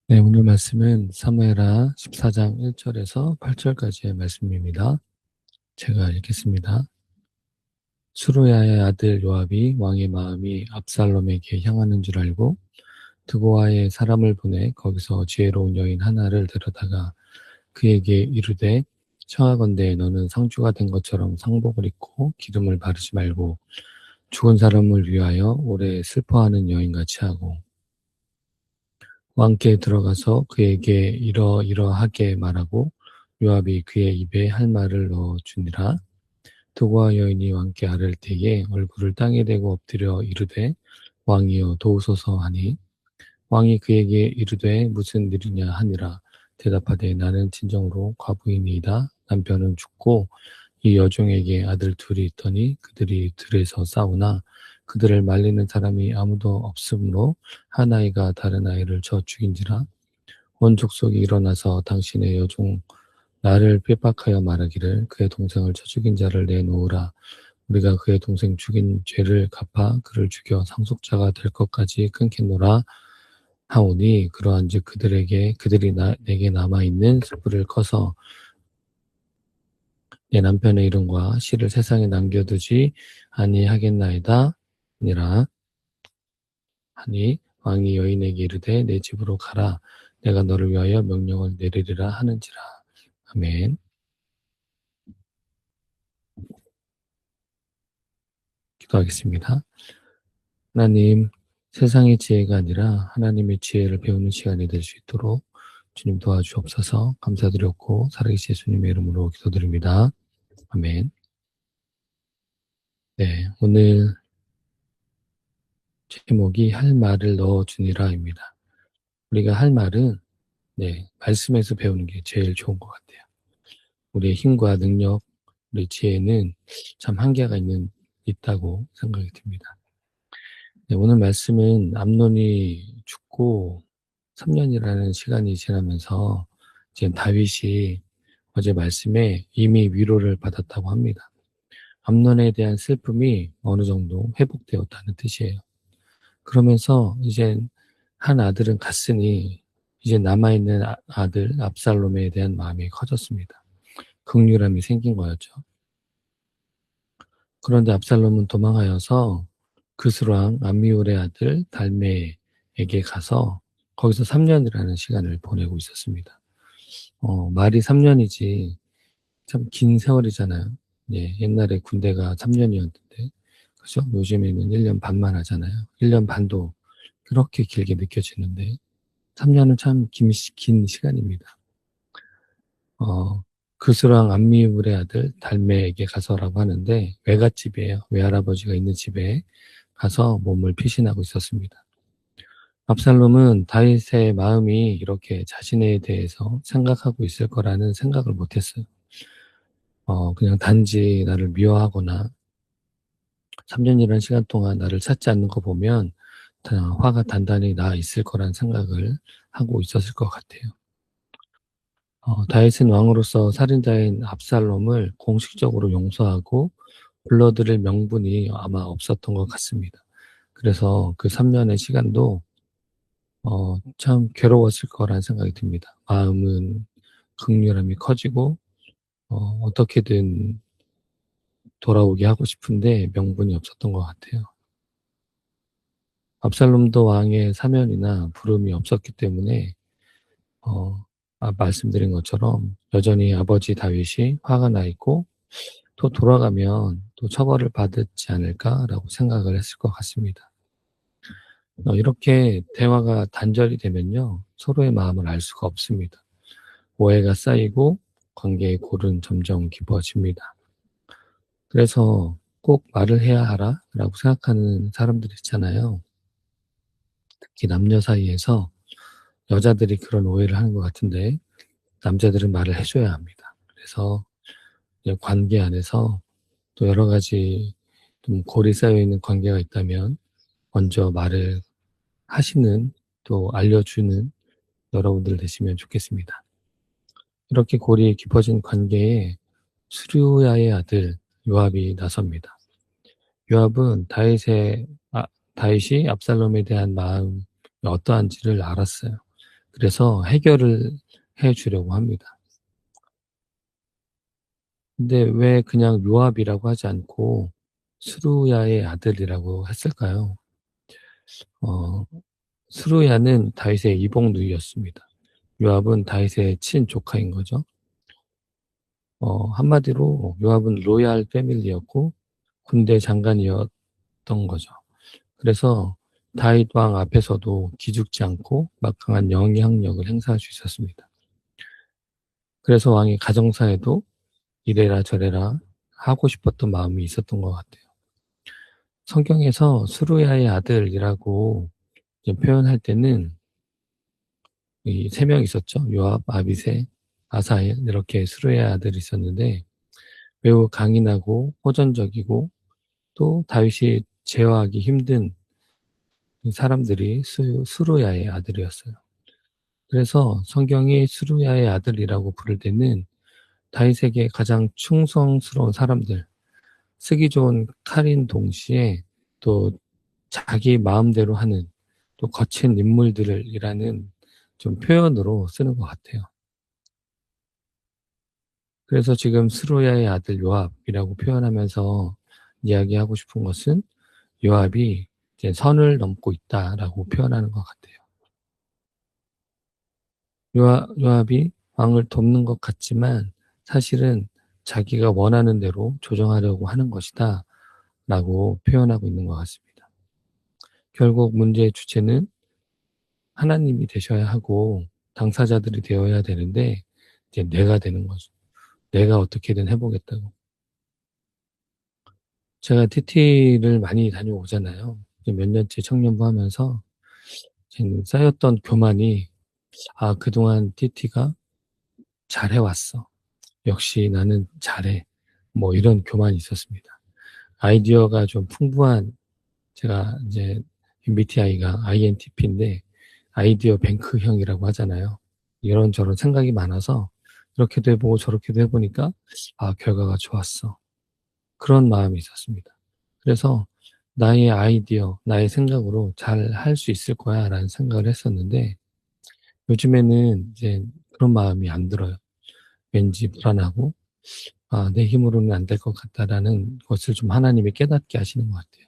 네, 오늘 말씀은 사무엘하 14장 1절에서 8절까지의 말씀입니다. 제가 읽겠습니다. 수루야의 아들 요압이 왕의 마음이 압살롬에게 향하는 줄 알고 드고아에 사람을 보내 거기서 지혜로운 여인 하나를 데려다가 그에게 이르되 청하건대 너는 상주가 된 것처럼 상복을 입고 기름을 바르지 말고 죽은 사람을 위하여 오래 슬퍼하는 여인같이 하고 왕께 들어가서 그에게 이러이러하게 말하고 요압이 그의 입에 할 말을 넣어 주니라. 드고아 여인이 왕께 아랠 때에 얼굴을 땅에 대고 엎드려 이르되 왕이여 도우소서 하니 왕이 그에게 이르되 무슨 일이냐 하니라. 대답하되 나는 진정으로 과부이니이다. 남편은 죽고 이 여종에게 아들 둘이 있더니 그들이 들에서 싸우나 그들을 말리는 사람이 아무도 없으므로 한 아이가 다른 아이를 쳐 죽인지라. 온 족속이 일어나서 당신의 여종 나를 핍박하여 말하기를 그의 동생을 쳐 죽인 자를 내놓으라. 우리가 그의 동생 죽인 죄를 갚아 그를 죽여 상속자가 될 것까지 끊겠노라 하오니 그러한즉 그들이 내게 남아있는 숯불을 꺼서 내 남편의 이름과 시를 세상에 남겨두지 아니하겠나이다 니라 하니 왕이 여인에게 이르되 내 집으로 가라. 내가 너를 위하여 명령을 내리리라 하는지라. 아멘. 기도하겠습니다. 하나님, 세상의 지혜가 아니라 하나님의 지혜를 배우는 시간이 될 수 있도록 주님 도와주옵소서. 감사드렸고 살아계신 예수님의 이름으로 기도드립니다. 아멘. 네, 오늘 제목이 할 말을 넣어주니라입니다. 우리가 할 말은 말씀에서 배우는 게 제일 좋은 것 같아요. 우리의 힘과 능력, 우리 지혜는 참 한계가 있다고 생각이 듭니다. 네, 오늘 말씀은 암논이 죽고 3년이라는 시간이 지나면서 지금 다윗이 어제 말씀에 이미 위로를 받았다고 합니다. 암논에 대한 슬픔이 어느 정도 회복되었다는 뜻이에요. 그러면서 이제 한 아들은 갔으니 이제 남아있는 아들 압살롬에 대한 마음이 커졌습니다. 긍휼함이 생긴 거였죠. 그런데 압살롬은 도망하여서 그스랑 암미울의 아들 달메에게 가서 거기서 3년이라는 시간을 보내고 있었습니다. 말이 3년이지 참 긴 세월이잖아요. 예, 옛날에 군대가 3년이었는데, 그죠? 요즘에는 1년 반만 하잖아요. 1년 반도 그렇게 길게 느껴지는데, 3년은 참 긴 시간입니다. 그스랑 암미울의 아들 달메에게 가서라고 하는데, 외갓집이에요. 외할아버지가 있는 집에 가서 몸을 피신하고 있었습니다. 압살롬은 다윗의 마음이 이렇게 자신에 대해서 생각하고 있을 거라는 생각을 못했어요. 그냥 단지 나를 미워하거나 3년이라는 시간 동안 나를 찾지 않는 거 보면 화가 단단히 나 있을 거란 생각을 하고 있었을 것 같아요. 다윗은 왕으로서 살인자인 압살롬을 공식적으로 용서하고 불러들일 명분이 아마 없었던 것 같습니다. 그래서 그 3년의 시간도 참 괴로웠을 거란 생각이 듭니다. 마음은 극렬함이 커지고 어떻게든 돌아오게 하고 싶은데 명분이 없었던 것 같아요. 압살롬도 왕의 사면이나 부름이 없었기 때문에 말씀드린 것처럼 여전히 아버지 다윗이 화가 나 있고 또 돌아가면 또 처벌을 받지 않을까라고 생각을 했을 것 같습니다. 이렇게 대화가 단절이 되면요, 서로의 마음을 알 수가 없습니다. 오해가 쌓이고 관계의 골은 점점 깊어집니다. 그래서 꼭 말을 해야 하라라고 생각하는 사람들 있잖아요. 특히 남녀 사이에서 여자들이 그런 오해를 하는 것 같은데 남자들은 말을 해줘야 합니다. 그래서 관계 안에서 또 여러 가지 좀 골이 쌓여있는 관계가 있다면 먼저 말을 하시는 또 알려주는 여러분들 되시면 좋겠습니다. 이렇게 골이 깊어진 관계에 수르야의 아들 요압이 나섭니다. 요압은 다윗이 압살롬에 대한 마음이 어떠한지를 알았어요. 그래서 해결을 해 주려고 합니다. 근데 왜 그냥 요압이라고 하지 않고 스루야의 아들이라고 했을까요? 어 스루야는 다윗의 이복 누이였습니다. 요압은 다윗의 친조카인 거죠. 한마디로 요압은 로얄 패밀리였고 군대 장관이었던 거죠. 그래서 다윗 왕 앞에서도 기죽지 않고 막강한 영향력을 행사할 수 있었습니다. 그래서 왕이 가정사에도 이래라 저래라 하고 싶었던 마음이 있었던 것 같아요. 성경에서 스루야의 아들이라고 표현할 때는 이 세 명 있었죠. 요압, 아비새, 아사엘 이렇게 스루야의 아들이 있었는데 매우 강인하고 호전적이고 또 다윗이 제어하기 힘든 사람들이 스루야의 아들이었어요. 그래서 성경이 스루야의 아들이라고 부를 때는 다윗에게 가장 충성스러운 사람들, 쓰기 좋은 칼인 동시에 또 자기 마음대로 하는 또 거친 인물들이라는 좀 표현으로 쓰는 것 같아요. 그래서 지금 스루야의 아들 요압이라고 표현하면서 이야기하고 싶은 것은 요압이 이제 선을 넘고 있다라고 표현하는 것 같아요. 요압이 왕을 돕는 것 같지만 사실은 자기가 원하는 대로 조정하려고 하는 것이다 라고 표현하고 있는 것 같습니다. 결국 문제의 주체는 하나님이 되셔야 하고 당사자들이 되어야 되는데 이제 내가 되는 거죠. 내가 어떻게든 해보겠다고. 제가 TT를 많이 다녀오잖아요. 몇 년째 청년부 하면서 쌓였던 교만이 그동안 TT가 잘해왔어. 역시 나는 잘해. 뭐 이런 교만이 있었습니다. 아이디어가 좀 풍부한 제가 이제 MBTI가 INTP인데 아이디어 뱅크형이라고 하잖아요. 이런저런 생각이 많아서 이렇게도 해보고 저렇게도 해보니까 결과가 좋았어. 그런 마음이 있었습니다. 그래서 나의 아이디어, 나의 생각으로 잘 할 수 있을 거야 라는 생각을 했었는데 요즘에는 이제 그런 마음이 안 들어요. 왠지 불안하고 내 힘으로는 안 될 것 같다라는 것을 좀 하나님이 깨닫게 하시는 것 같아요.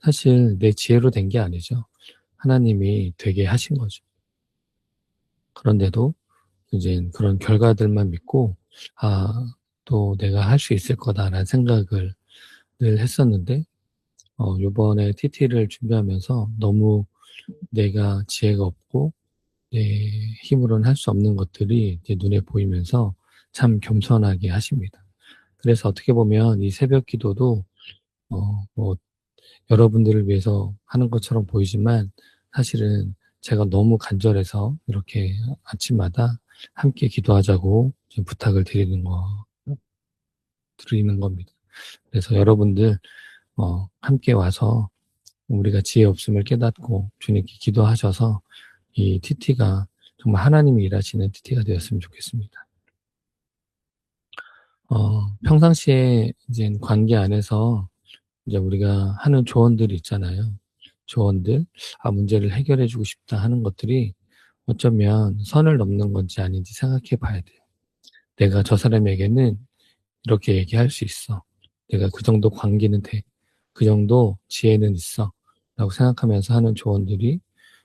사실 내 지혜로 된 게 아니죠. 하나님이 되게 하신 거죠. 그런데도 이제 그런 결과들만 믿고 또 내가 할 수 있을 거다라는 생각을 늘 했었는데 요번에 TT를 준비하면서 너무 내가 지혜가 없고 내 힘으로는 할 수 없는 것들이 이제 눈에 보이면서 참 겸손하게 하십니다. 그래서 어떻게 보면 이 새벽 기도도 뭐 여러분들을 위해서 하는 것처럼 보이지만 사실은 제가 너무 간절해서 이렇게 아침마다 함께 기도하자고 지금 부탁을 드리는 겁니다. 그래서 여러분들 함께 와서 우리가 지혜 없음을 깨닫고 주님께 기도하셔서 이 TT가 정말 하나님이 일하시는 TT가 되었으면 좋겠습니다. 평상시에 이제 관계 안에서 이제 우리가 하는 조언들이 있잖아요. 조언들, 문제를 해결해 주고 싶다 하는 것들이 어쩌면 선을 넘는 건지 아닌지 생각해 봐야 돼요. 내가 저 사람에게는 이렇게 얘기할 수 있어. 내가 그 정도 관계는 돼. 그 정도 지혜는 있어. 라고 생각하면서 하는 조언들이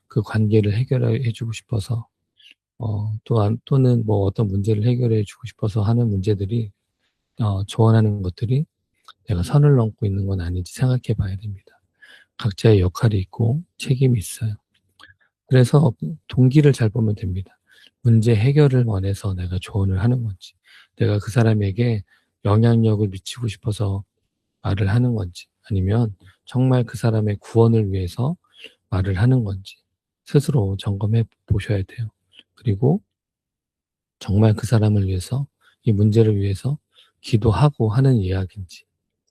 그 관계를 해결해 주고 싶어서, 또는 뭐 어떤 문제를 해결해 주고 싶어서 하는 문제들이, 조언하는 것들이 내가 선을 넘고 있는 건 아닌지 생각해 봐야 됩니다. 각자의 역할이 있고 책임이 있어요. 그래서 동기를 잘 보면 됩니다. 문제 해결을 원해서 내가 조언을 하는 건지, 내가 그 사람에게 영향력을 미치고 싶어서 말을 하는 건지, 아니면 정말 그 사람의 구원을 위해서 말을 하는 건지 스스로 점검해 보셔야 돼요. 그리고 정말 그 사람을 위해서, 이 문제를 위해서 기도하고 하는 이야기인지,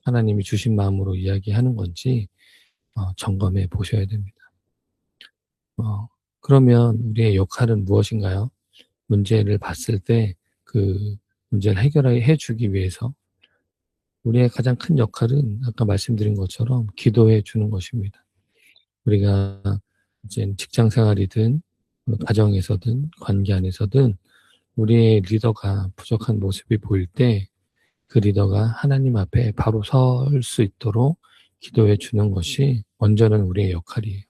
하나님이 주신 마음으로 이야기하는 건지 점검해 보셔야 됩니다. 어, 그러면 우리의 역할은 무엇인가요? 문제를 봤을 때 그 문제를 해결해 주기 위해서 우리의 가장 큰 역할은 아까 말씀드린 것처럼 기도해 주는 것입니다. 우리가 이제 직장 생활이든 가정에서든 관계 안에서든 우리의 리더가 부족한 모습이 보일 때 그 리더가 하나님 앞에 바로 설 수 있도록 기도해 주는 것이 먼저는 우리의 역할이에요.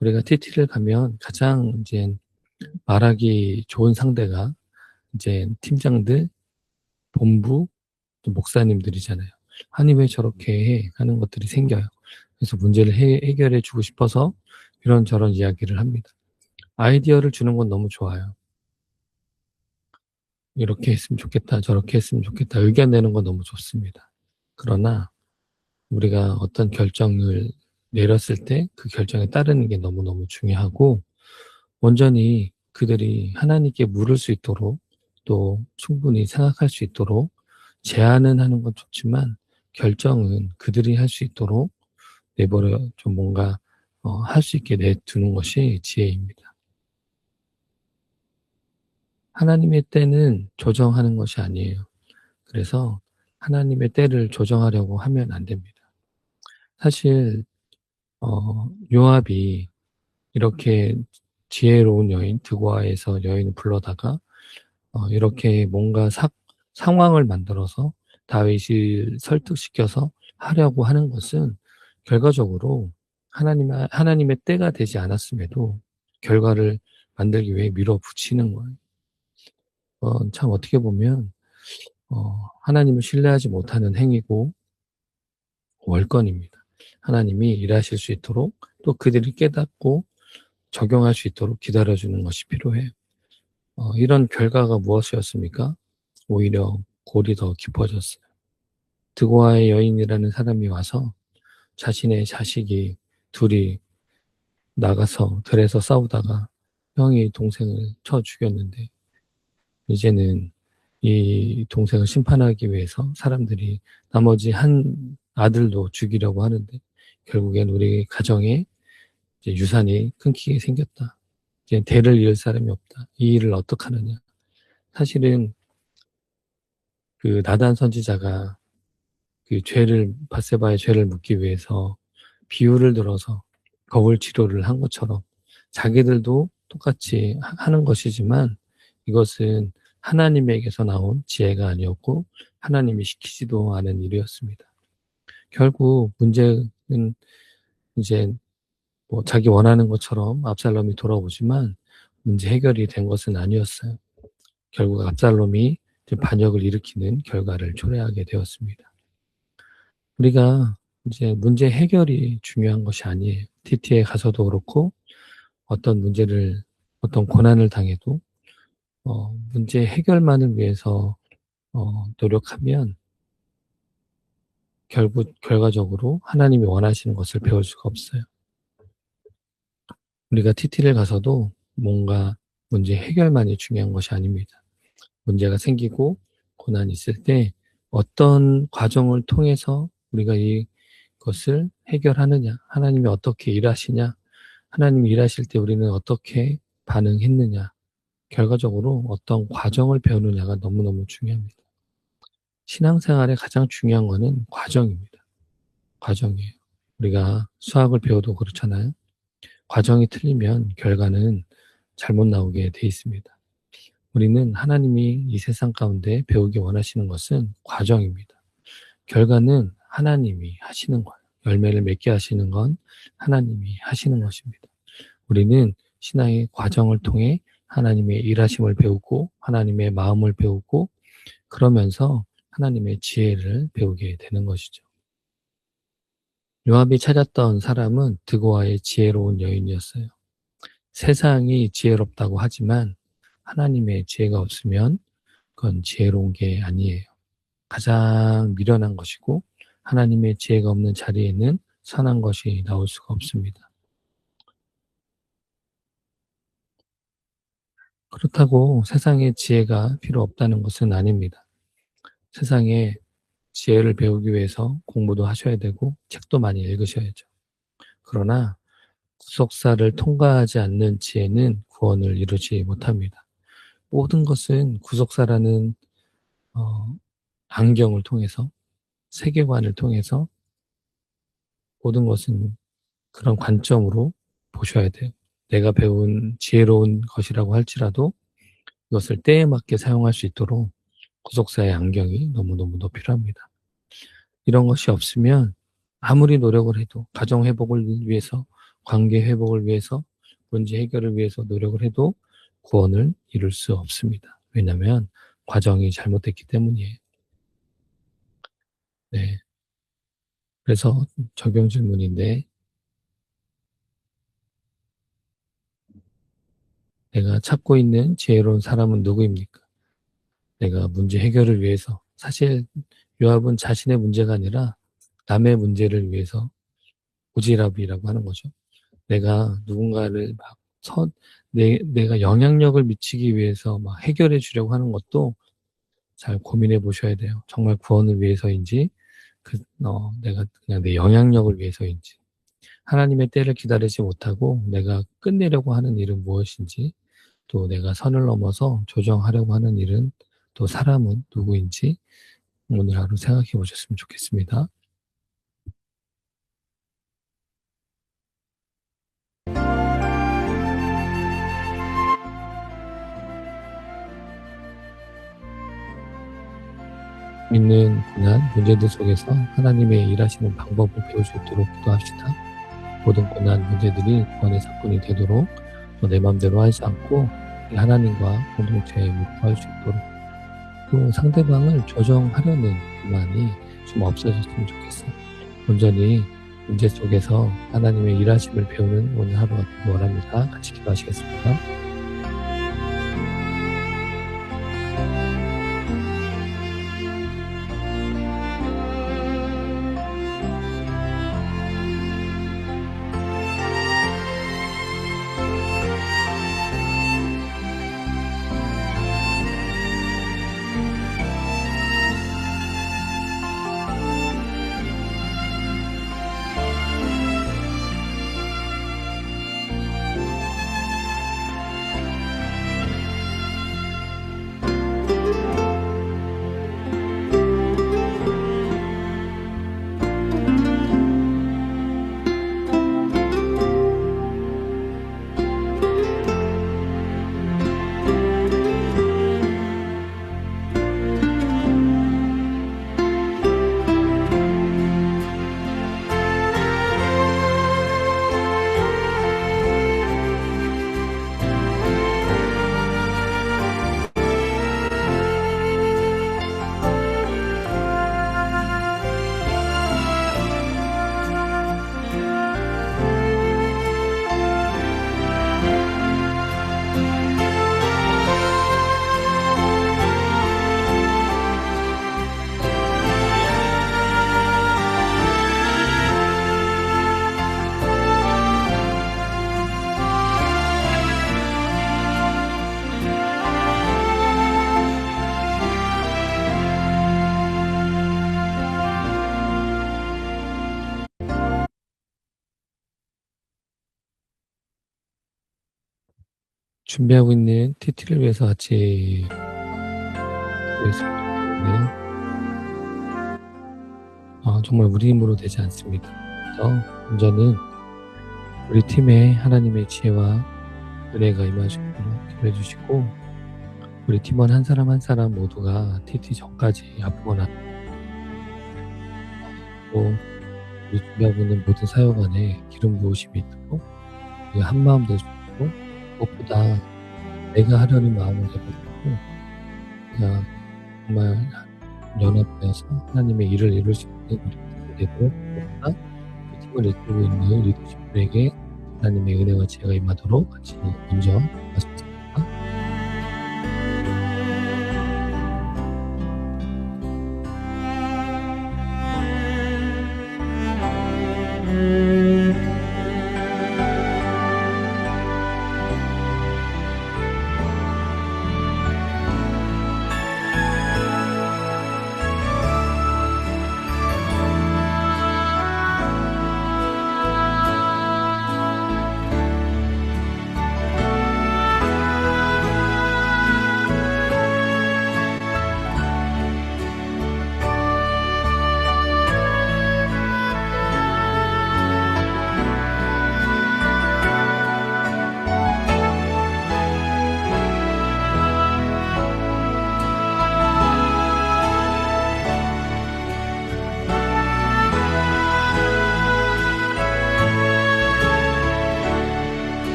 우리가 TT를 가면 가장 이제 말하기 좋은 상대가 이제 팀장들, 본부, 또 목사님들이잖아요. 아니 왜 저렇게 해? 하는 것들이 생겨요. 그래서 문제를 해결해 주고 싶어서 이런저런 이야기를 합니다. 아이디어를 주는 건 너무 좋아요. 이렇게 했으면 좋겠다, 저렇게 했으면 좋겠다, 의견 내는 건 너무 좋습니다. 그러나 우리가 어떤 결정을 내렸을 때 그 결정에 따르는 게 너무너무 중요하고, 온전히 그들이 하나님께 물을 수 있도록 또 충분히 생각할 수 있도록 제안은 하는 건 좋지만 결정은 그들이 할 수 있도록 내버려 좀 뭔가 할 수 있게 내두는 것이 지혜입니다. 하나님의 때는 조정하는 것이 아니에요. 그래서 하나님의 때를 조정하려고 하면 안 됩니다. 사실 요압이 이렇게 지혜로운 여인 드고아에서 여인을 불러다가 이렇게 뭔가 상황을 만들어서 다윗을 설득시켜서 하려고 하는 것은 결과적으로 하나님의 때가 되지 않았음에도 결과를 만들기 위해 밀어붙이는 거예요. 참 어떻게 보면 하나님을 신뢰하지 못하는 행위고 월권입니다. 하나님이 일하실 수 있도록 또 그들이 깨닫고 적용할 수 있도록 기다려주는 것이 필요해요. 이런 결과가 무엇이었습니까? 오히려 골이 더 깊어졌어요. 드고아의 여인이라는 사람이 와서 자신의 자식이 둘이 나가서 들에서 싸우다가 형이 동생을 쳐 죽였는데 이제는 이 동생을 심판하기 위해서 사람들이 나머지 한 아들도 죽이려고 하는데 결국엔 우리 가정에 이제 유산이 끊기게 생겼다. 이제 대를 이을 사람이 없다. 이 일을 어떻게 하느냐. 사실은 그 나단 선지자가 그 바세바의 죄를 묻기 위해서 비유를 들어서 거울 치료를 한 것처럼 자기들도 똑같이 하는 것이지만 이것은 하나님에게서 나온 지혜가 아니었고 하나님이 시키지도 않은 일이었습니다. 결국 문제는 이제 뭐 자기 원하는 것처럼 압살롬이 돌아오지만 문제 해결이 된 것은 아니었어요. 결국 압살롬이 반역을 일으키는 결과를 초래하게 되었습니다. 우리가 이제 문제 해결이 중요한 것이 아니에요. TT에 가서도 그렇고 어떤 고난을 당해도 문제 해결만을 위해서 노력하면 결과적으로 하나님이 원하시는 것을 배울 수가 없어요. 우리가 TT를 가서도 뭔가 문제 해결만이 중요한 것이 아닙니다. 문제가 생기고 고난이 있을 때 어떤 과정을 통해서 우리가 이것을 해결하느냐, 하나님이 어떻게 일하시냐, 하나님이 일하실 때 우리는 어떻게 반응했느냐, 결과적으로 어떤 과정을 배우느냐가 너무너무 중요합니다. 신앙생활에 가장 중요한 것은 과정입니다. 과정이에요. 우리가 수학을 배워도 그렇잖아요. 과정이 틀리면 결과는 잘못 나오게 돼 있습니다. 우리는 하나님이 이 세상 가운데 배우기 원하시는 것은 과정입니다. 결과는 하나님이 하시는 거예요. 열매를 맺게 하시는 건 하나님이 하시는 것입니다. 우리는 신앙의 과정을 통해 하나님의 일하심을 배우고 하나님의 마음을 배우고 그러면서 하나님의 지혜를 배우게 되는 것이죠. 요압이 찾았던 사람은 드고아의 지혜로운 여인이었어요. 세상이 지혜롭다고 하지만 하나님의 지혜가 없으면 그건 지혜로운 게 아니에요. 가장 미련한 것이고 하나님의 지혜가 없는 자리에는 선한 것이 나올 수가 없습니다. 그렇다고 세상에 지혜가 필요 없다는 것은 아닙니다. 세상에 지혜를 배우기 위해서 공부도 하셔야 되고 책도 많이 읽으셔야죠. 그러나 구속사를 통과하지 않는 지혜는 구원을 이루지 못합니다. 모든 것은 구속사라는 어, 안경을 통해서 세계관을 통해서 모든 것은 그런 관점으로 보셔야 돼요. 내가 배운 지혜로운 것이라고 할지라도 이것을 때에 맞게 사용할 수 있도록 구속사의 안경이 너무너무도 필요합니다. 이런 것이 없으면 아무리 노력을 해도 가정 회복을 위해서, 관계 회복을 위해서, 문제 해결을 위해서 노력을 해도 구원을 이룰 수 없습니다. 왜냐하면 과정이 잘못됐기 때문이에요. 네. 그래서 적용 질문인데, 내가 찾고 있는 지혜로운 사람은 누구입니까? 내가 문제 해결을 위해서, 사실 요압은 자신의 문제가 아니라 남의 문제를 위해서 오지랖이라고 하는 거죠. 내가 누군가를 막 내가 영향력을 미치기 위해서 막 해결해 주려고 하는 것도 잘 고민해 보셔야 돼요. 정말 구원을 위해서인지, 내가 그냥 내 영향력을 위해서인지, 하나님의 때를 기다리지 못하고 내가 끝내려고 하는 일은 무엇인지, 또 내가 선을 넘어서 조정하려고 하는 일은, 또 사람은 누구인지 오늘 하루 생각해 보셨으면 좋겠습니다. 믿는 고난, 문제들 속에서 하나님의 일하시는 방법을 배울 수 있도록 기도합시다. 모든 고난, 문제들이 구원의 사건이 되도록, 또 내 맘대로 하지 않고 하나님과 공동체에 묵과할 수 있도록, 또 상대방을 조정하려는 마음이 좀 없어졌으면 좋겠어요. 온전히 문제 속에서 하나님의 일하심을 배우는 오늘 하루가 되길 원합니다. 같이 기도하시겠습니다. 준비하고 있는 TT를 위해서 같이 기도했으면 좋겠는데요. 정말 우리 힘으로 되지 않습니다. 그래서 먼저는 우리 팀에 하나님의 지혜와 은혜가 임하시도록 기도해 주시고, 우리 팀원 한 사람 한 사람 모두가 TT 전까지 아프거나, 또 우리 준비하고 있는 모든 사역 안에 기름 부으심이 있도록 우리가 한마음 될 수 있고, 무엇보다 내가 하려는 마음을 내버리고 그냥 정말 연합하여서 하나님의 일을 이룰 수 있는 우리 되도록, 무엇보다 그 팀을 이끌고 있는 리더십들에게 하나님의 은혜와 지혜가 임하도록 같이 먼저 말씀드립니다.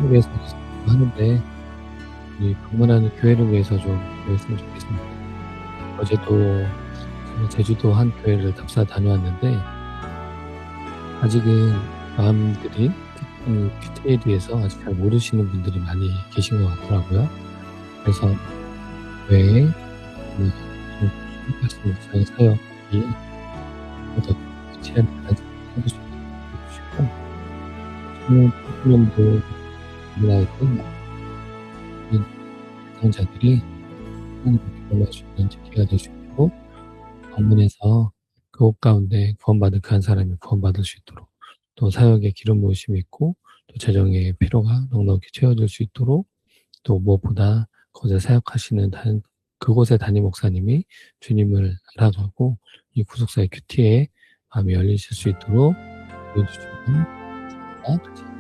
한국에서 하는데 이 방문하는 교회를 위해서 좀 기도했으면 좋겠습니다. 어제도 제가 제주도 한 교회를 답사 다녀왔는데 아직은 마음들이 큐티에 대해서 아직 잘 모르시는 분들이 많이 계신 것 같더라고요. 그래서 교회에 좀 말씀 묵상의 사역이 더 큐티에 대한 생각을 좀 해주시고 청년 청년들 문화에도 당자들이 하나님을 경험할 수 있는 계기가 될 수 있도록 방문해서 그곳 가운데 구원받은 그 한 사람이 구원받을 수 있도록 또 사역에 기름 부으심이 있고 또 재정의 필요가 넉넉히 채워질 수 있도록 또 무엇보다 거기서 사역하시는 그곳의 담임 목사님이 주님을 알아가고 이 구속사의 큐티에 마음이 열리실 수 있도록 도와주시면 같이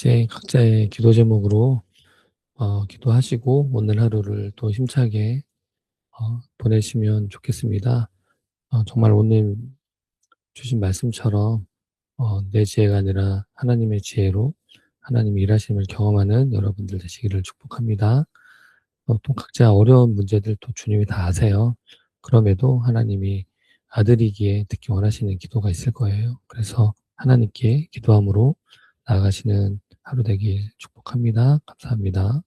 이제 각자의 기도 제목으로 기도하시고 오늘 하루를 또 힘차게 보내시면 좋겠습니다. 정말 오늘 주신 말씀처럼 내 지혜가 아니라 하나님의 지혜로 하나님이 일하심을 경험하는 여러분들 되시기를 축복합니다. 또 각자 어려운 문제들 또 주님이 다 아세요. 그럼에도 하나님이 아들이기에 듣기 원하시는 기도가 있을 거예요. 그래서 하나님께 기도함으로 나아가시는 하루 되길 축복합니다. 감사합니다.